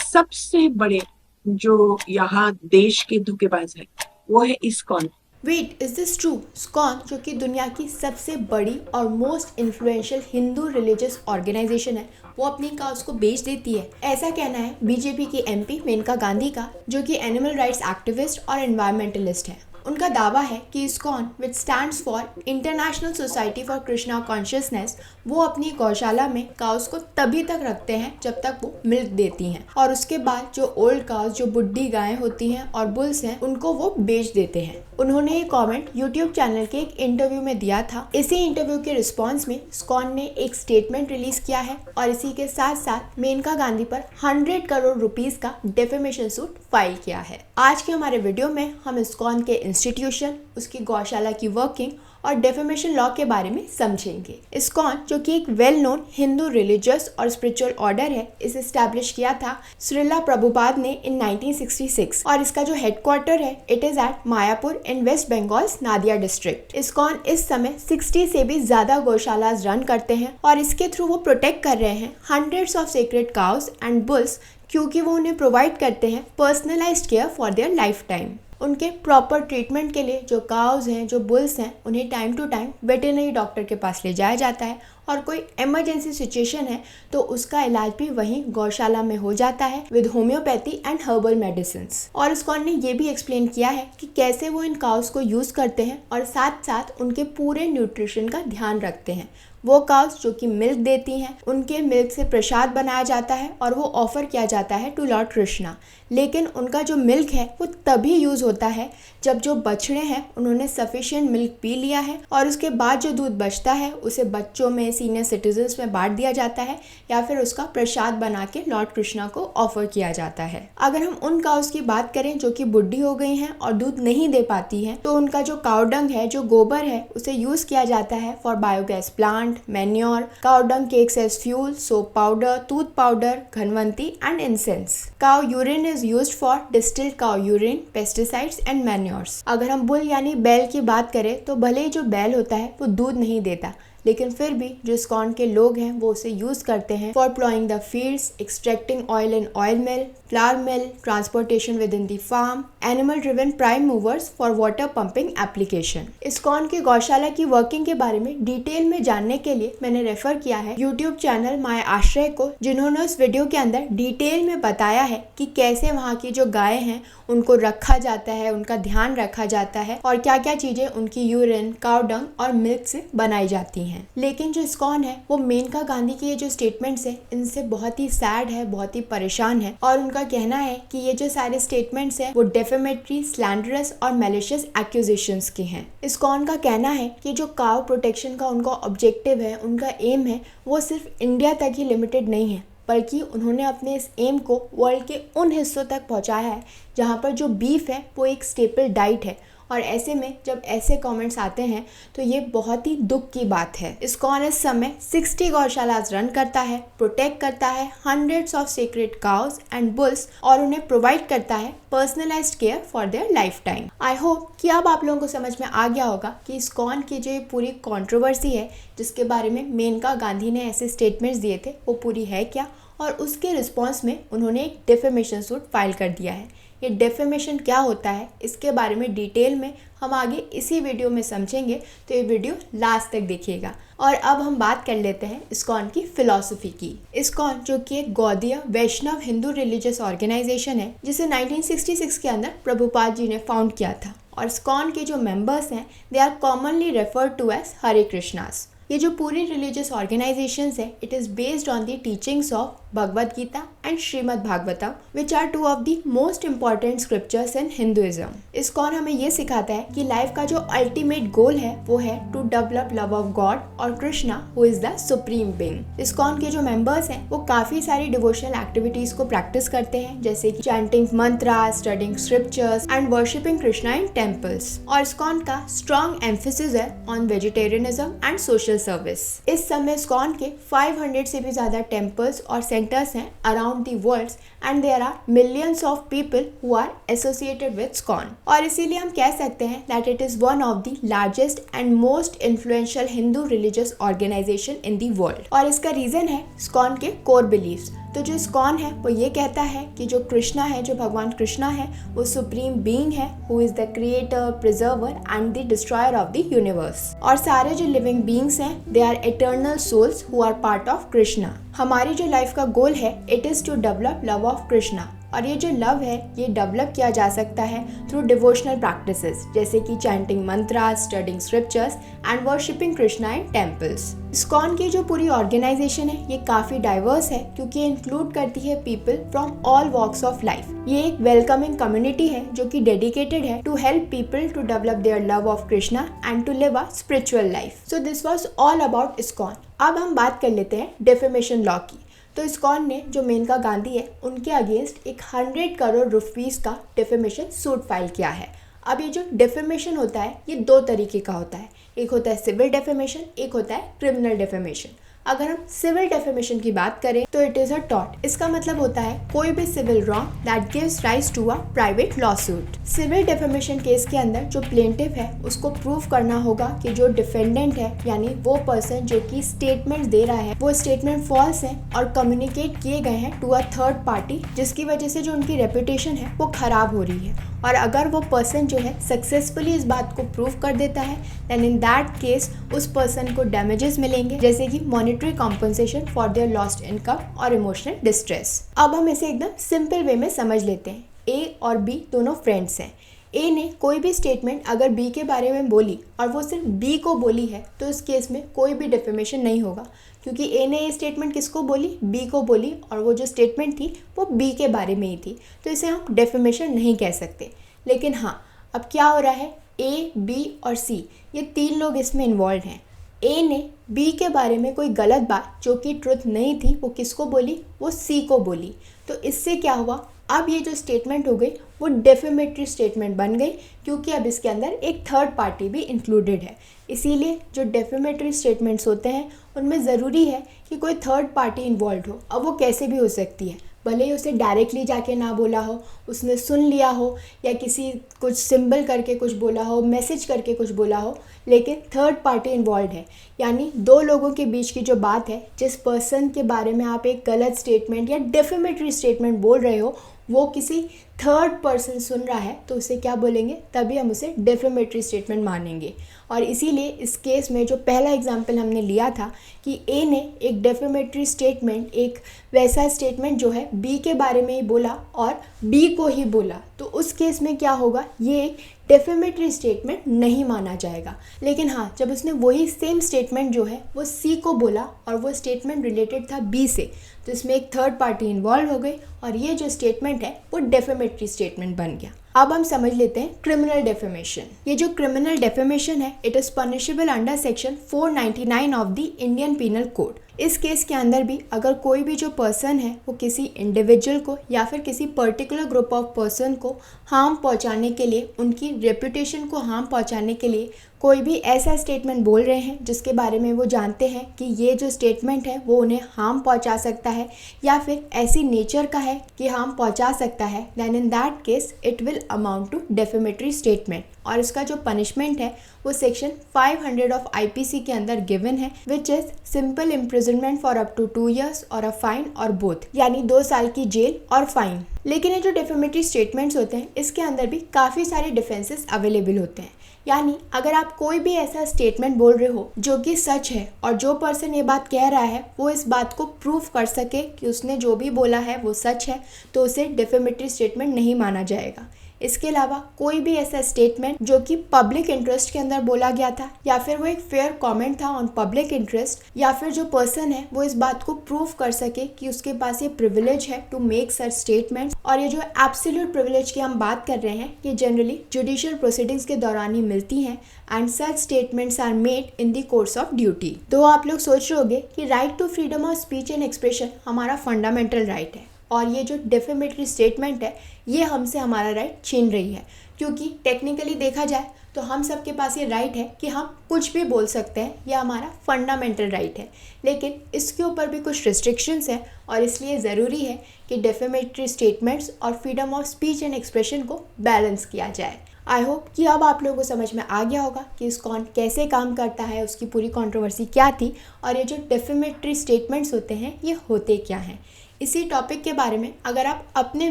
सबसे बड़े जो यहाँ देश के धोखेबाज है वो है ISKCON. Wait, is this true? ISKCON, जो कि दुनिया की सबसे बड़ी और most influential Hindu religious organisation है, वो अपनी काउस को बेच देती है। ऐसा कहना है बीजेपी की एमपी मेनका गांधी का, जो कि एनिमल राइट्स एक्टिविस्ट और एनवायरमेंटलिस्ट है। उनका दावा है कि ISKCON, which stands for international society for Krishna consciousness, वो अपनी गौशाला में काउस को तभी तक रखते हैं जब तक वो मिल्क देती हैं, और उसके बाद जो ओल्ड काउस, जो बुढ़ी गायें होती हैं और बुल्स हैं, उनको वो बेच देते हैं। उन्होंने ये कमेंट यूट्यूब चैनल के एक इंटरव्यू में दिया था। इसी इंटरव्यू के रिस्पॉन्स में इस्कॉन ने एक स्टेटमेंट रिलीज किया है और इसी के साथ साथ मेनका गांधी पर 100 करोड़ रुपीस का डेफेमेशन सूट फाइल किया है। आज के हमारे वीडियो में हम इस्कॉन के इंस्टीट्यूशन, उसकी गौशाला की वर्किंग और डेफेमेशन लॉ के बारे में समझेंगे। इस्कॉन, जो कि एक वेल नोन हिंदू रिलीजियस और स्पिरिचुअल ऑर्डर है, इसे एस्टैब्लिश किया था श्रीला प्रभुपाद ने इन 1966 और इसका जो हेडक्वार्टर है it is at Mayapur in West Bengal Nadia district. ISKCON इस समय 60 से भी ज्यादा गौशाला रन करते हैं और इसके थ्रू वो प्रोटेक्ट कर रहे हैं hundreds of sacred cows and bulls, क्योंकि वो उन्हें प्रोवाइड करते हैं personalized care for their lifetime. उनके प्रॉपर ट्रीटमेंट के लिए जो काउज हैं, जो बुल्स हैं, उन्हें time to time veterinary doctor के पास ले जाया जाता है और कोई इमरजेंसी सिचुएशन है तो उसका इलाज भी वहीं गौशाला में हो जाता है with homeopathy and herbal medicines. और इस्कॉन ने ये भी एक्सप्लेन किया है कि कैसे वो इन काउस को यूज करते हैं और साथ साथ उनके पूरे न्यूट्रिशन का ध्यान रखते हैं। वो काउस जो कि मिल्क देती हैं, उनके मिल्क से प्रसाद बनाया जाता है और वो ऑफर किया जाता है टू लॉर्ड कृष्णा। लेकिन उनका जो मिल्क है वो तभी यूज होता है जब जो बछड़े हैं उन्होंने सफिशिएंट मिल्क पी लिया है और उसके बाद जो दूध बचता है उसे बच्चों में, सीनियर सिटीजन्स में बांट दिया जाता है या फिर उसका प्रसाद बना के लॉर्ड कृष्णा को ऑफर किया जाता है। अगर हम उन काउस की बात करें जो कि बुढ़ी हो गई हैं और दूध नहीं दे पाती हैं, तो उनका जो काउडंग है, जो गोबर है, उसे यूज किया जाता है for biogas plant, manure, cow dung cakes as fuel, soap powder, tooth powder, घनवंती and incense. Cow urine is used for distilled cow urine, pesticides and manures. अगर हम बुल यानी बैल की बात करें तो भले ही जो बैल होता है वो दूध नहीं देता, लेकिन फिर भी जो इस्कॉन के लोग हैं वो उसे यूज करते हैं for ploughing the fields, extracting oil in oil mill, flour mill, transportation within the farm, animal driven prime movers for water pumping application. ISKCON की गौशाला की वर्किंग के बारे में डिटेल में जानने के लिए मैंने रेफर किया है यूट्यूब चैनल माय आश्रय को, जिन्होंने उस वीडियो के अंदर डिटेल में बताया है कि कैसे वहाँ की जो गायें हैं उनको रखा जाता है, उनका ध्यान रखा जाता है और क्या क्या चीजें उनकी यूरिन, काउडंग और मिल्क से बनाई जाती हैं। लेकिन जो इस्कॉन है वो मेनका गांधी के ये जो स्टेटमेंट्स है इनसे बहुत ही सैड है, बहुत ही परेशान है और उनका कहना है कि ये जो सारे स्टेटमेंट्स है वो डेफेमेटरी, स्लैंडरस और मैलिशियस एक्यूजेशंस के हैं। इस्कॉन का कहना है कि जो काउ प्रोटेक्शन का उनका ऑब्जेक्टिव है, उनका एम है, वो सिर्फ इंडिया तक ही लिमिटेड नहीं है, बल्कि उन्होंने अपने इस एम को वर्ल्ड के उन हिस्सों तक पहुंचाया है जहां पर जो बीफ है वो एक स्टेपल डाइट है। और ऐसे में जब ऐसे कमेंट्स आते हैं तो ये बहुत ही दुख की बात है। इस्कॉन इस समय 60 गौशाला रन करता है, प्रोटेक्ट करता है hundreds of sacred cows and bulls और उन्हें प्रोवाइड करता है personalised care for their life time. I hope कि अब आप लोगों को समझ में आ गया होगा कि इस्कॉन की जो ये पूरी कंट्रोवर्सी है जिसके बारे में मेनका गांधी ने ऐसे स्टेटमेंट्स दिए थे वो पूरी है क्या, और उसके रिस्पॉन्स में उन्होंने एक डेफेमेशन सूट फाइल कर दिया है। ये डेफेमेशन क्या होता है इसके बारे में डिटेल में हम आगे इसी वीडियो में समझेंगे, तो ये वीडियो लास्ट तक देखिएगा। और अब हम बात कर लेते हैं इस्कॉन की फिलॉसफी की। इस्कॉन, जो कि एक गौड़ीय वैष्णव हिंदू रिलीजियस ऑर्गेनाइजेशन है, जिसे 1966 के अंदर प्रभुपाद जी ने फाउंड किया था, और इस्कॉन के जो मेंबर्स हैं they are commonly referred to as Hare Krishnas. ये जो पूरी रिलीजियस ऑर्गेनाइजेशंस है it is based on the teachings of Bhagavad Gita and Shrimad Bhagavatam, which are two of the most important scriptures in Hinduism. ISKCON हमें ये सिखाता है कि लाइफ का जो अल्टीमेट गोल है वो है to develop love of God और Krishna who is the supreme being. ISKCON के जो मेंबर्स हैं वो काफी सारी डिवोशनल एक्टिविटीज को प्रैक्टिस करते हैं, जैसे कि chanting Mantra, studying scriptures and worshipping Krishna in temples. और इस्कॉन का स्ट्रॉन्ग एम्फेसिस है on vegetarianism and social service. इस समय इस्कॉन के 500 से भी ज्यादा टेम्पल्स और सेंटर्स हैं around the world and there are millions of people who are associated with ISKCON. और इसीलिए हम कह सकते हैं that it is one of the largest and most influential Hindu religious organization in the world. और इसका रीजन है इस्कॉन के कोर बिलीव्स, तो जो इस्कॉन है वो ये कहता है कि जो कृष्णा है, जो भगवान कृष्णा है, वो सुप्रीम बीइंग है who is the creator, preserver and the destroyer of the universe. और सारे जो लिविंग बीइंग्स हैं they are eternal souls who are part of Krishna. हमारी जो लाइफ का गोल है it is to develop love of Krishna, और ये जो लव है ये डेवलप किया जा सकता है थ्रू डिवोशनल प्रैक्टिसेस जैसे कि chanting mantras, studying scriptures and worshipping Krishna in temples. ISKCON की जो पूरी ऑर्गेनाइजेशन है ये काफ़ी डाइवर्स है क्योंकि ये इंक्लूड करती है people from all walks of life. ये एक वेलकमिंग कम्युनिटी है जो कि डेडिकेटेड है to help people to develop their love of Krishna and to live a spiritual life. So this was all about ISKCON. अब हम बात कर लेते हैं डिफेमेशन लॉ की। तो इस्कॉन ने जो मेनका गांधी है उनके अगेंस्ट एक 100 करोड़ रुपीस का डिफेमेशन सूट फाइल किया है। अब ये जो डिफेमेशन होता है ये दो तरीके का होता है, एक होता है सिविल डिफेमेशन, एक होता है क्रिमिनल डिफेमेशन। अगर हम सिविल डिफेमेशन की बात करें तो इट इज़ अ टॉर्ट। इसका मतलब होता है कोई भी civil wrong that gives rise to a private lawsuit. Civil defamation case के अंदर जो प्लेंटिफ है उसको प्रूव करना होगा कि जो डिफेंडेंट है यानी वो पर्सन जो कि स्टेटमेंट दे रहा है वो स्टेटमेंट फॉल्स है और कम्युनिकेट किए गए हैं टू अ थर्ड पार्टी, जिसकी वजह से जो उनकी रेपुटेशन है वो खराब हो रही है। और अगर वो पर्सन जो है सक्सेसफुली इस बात को प्रूव कर देता है देन इन दैट केस उस पर्सन को डैमेजेस मिलेंगे जैसे कि monetary compensation for their lost income और इमोशनल डिस्ट्रेस। अब हम इसे एकदम सिंपल वे में समझ लेते हैं। ए और बी दोनों फ्रेंड्स हैं। ए ने कोई भी स्टेटमेंट अगर बी के बारे में बोली और वो सिर्फ बी को बोली है तो इस केस में कोई भी डिफेमेशन नहीं होगा क्योंकि ए ने ये स्टेटमेंट किसको बोली, बी को बोली, और वो जो स्टेटमेंट थी वो बी के बारे में ही थी, तो इसे हम डिफेमेशन नहीं कह सकते। लेकिन हाँ, अब क्या हो रहा है, ए, बी और सी ये तीन लोग इसमें इन्वॉल्व हैं। ए ने बी के बारे में कोई गलत बात जो कि ट्रुथ नहीं थी वो किसको बोली, वो सी को बोली। तो इससे क्या हुआ, अब ये जो स्टेटमेंट हो गई वो डेफेमेटरी स्टेटमेंट बन गई क्योंकि अब इसके अंदर एक थर्ड पार्टी भी इंक्लूडेड है। इसीलिए जो डेफेमेटरी स्टेटमेंट्स होते हैं उनमें ज़रूरी है कि कोई थर्ड पार्टी इन्वॉल्व हो। अब वो कैसे भी हो सकती है, भले ही उसे डायरेक्टली जाके ना बोला हो, उसने सुन लिया हो या किसी कुछ सिंबल करके कुछ बोला हो, मैसेज करके कुछ बोला हो, लेकिन थर्ड पार्टी इन्वॉल्व है। यानी दो लोगों के बीच की जो बात है, जिस पर्सन के बारे में आप एक गलत स्टेटमेंट या डेफेमेटरी स्टेटमेंट बोल रहे हो वो किसी थर्ड पर्सन सुन रहा है तो उसे क्या बोलेंगे, तभी हम उसे डेफेमेटरी स्टेटमेंट मानेंगे। और इसीलिए इस केस में जो पहला एग्जाम्पल हमने लिया था कि ए ने एक डेफेमेटरी स्टेटमेंट, एक वैसा स्टेटमेंट जो है बी के बारे में ही बोला और बी को ही बोला, तो उस केस में क्या होगा, ये एक डेफेमेटरी स्टेटमेंट नहीं माना जाएगा। लेकिन हाँ, जब उसने वही सेम स्टेटमेंट जो है वो सी को बोला और वो स्टेटमेंट रिलेटेड था बी से, तो इसमें एक थर्ड पार्टी इन्वॉल्व हो गई और ये जो स्टेटमेंट है वो डेफेमेटरी स्टेटमेंट बन गया। अब हम समझ लेते हैं क्रिमिनल डेफेमेशन। ये जो क्रिमिनल डेफेमेशन है it is punishable under section 499 of the Indian penal code. इस केस के अंदर भी अगर कोई भी जो पर्सन है वो किसी इंडिविजुअल को या फिर किसी पर्टिकुलर ग्रुप ऑफ पर्सन को हार्म पहुंचाने के लिए, उनकी रेपुटेशन को हार्म पहुंचाने के लिए कोई भी ऐसा स्टेटमेंट बोल रहे हैं जिसके बारे में वो जानते हैं कि ये जो स्टेटमेंट है वो उन्हें हार्म पहुंचा सकता है या फिर ऐसी नेचर का है कि हार्म पहुंचा सकता है, then in that case it will amount to defamatory statement. और इसका जो पनिशमेंट है वो सेक्शन 500 ऑफ आईपीसी के अंदर गिवन है, which is simple imprisonment for up to 2 years और अ फाइन और बोथ, यानी 2 साल की जेल और फाइन। लेकिन ये जो डेफेमेटरी स्टेटमेंट्स होते हैं इसके अंदर भी काफ़ी सारे डिफेंसेस अवेलेबल होते हैं। यानी अगर आप कोई भी ऐसा स्टेटमेंट बोल रहे हो जो कि सच है और जो पर्सन ये बात कह रहा है वो इस बात को प्रूव कर सके कि उसने जो भी बोला है वो सच है, तो उसे डेफेमेटरी स्टेटमेंट नहीं माना जाएगा। इसके अलावा कोई भी ऐसा स्टेटमेंट जो कि पब्लिक इंटरेस्ट के अंदर बोला गया था या फिर वो एक फेयर कमेंट था ऑन पब्लिक इंटरेस्ट, या फिर जो पर्सन है वो इस बात को प्रूव कर सके कि उसके पास ये प्रिविलेज है टू मेक सच स्टेटमेंट्स। और ये जो एब्सोल्यूट प्रिविलेज की हम बात कर रहे हैं ये जनरली जुडिशियल प्रोसीडिंग्स के दौरान ही मिलती हैं and such statements are made in the course of duty. तो आप लोग सोच रहे होंगे कि right to freedom of speech and expression हमारा फंडामेंटल राइट है और ये जो डेफेमेटरी स्टेटमेंट है ये हमसे हमारा राइट छीन रही है, क्योंकि टेक्निकली देखा जाए तो हम सबके पास ये राइट है कि हम कुछ भी बोल सकते हैं, यह हमारा फंडामेंटल राइट है। लेकिन इसके ऊपर भी कुछ रिस्ट्रिक्शंस हैं और इसलिए ज़रूरी है कि डेफेमेटरी स्टेटमेंट्स और freedom of speech and expression को बैलेंस किया जाए। आई होप कि अब आप लोगों को समझ में आ गया होगा कि इस्कॉन कैसे काम करता है, उसकी पूरी कंट्रोवर्सी क्या थी और ये जो डेफेमेटरी स्टेटमेंट्स होते हैं ये होते क्या हैं। इसी टॉपिक के बारे में अगर आप अपने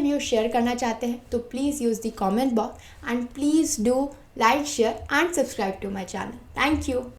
व्यूज शेयर करना चाहते हैं तो please use the comment box and please do like share and subscribe to my channel. Thank you.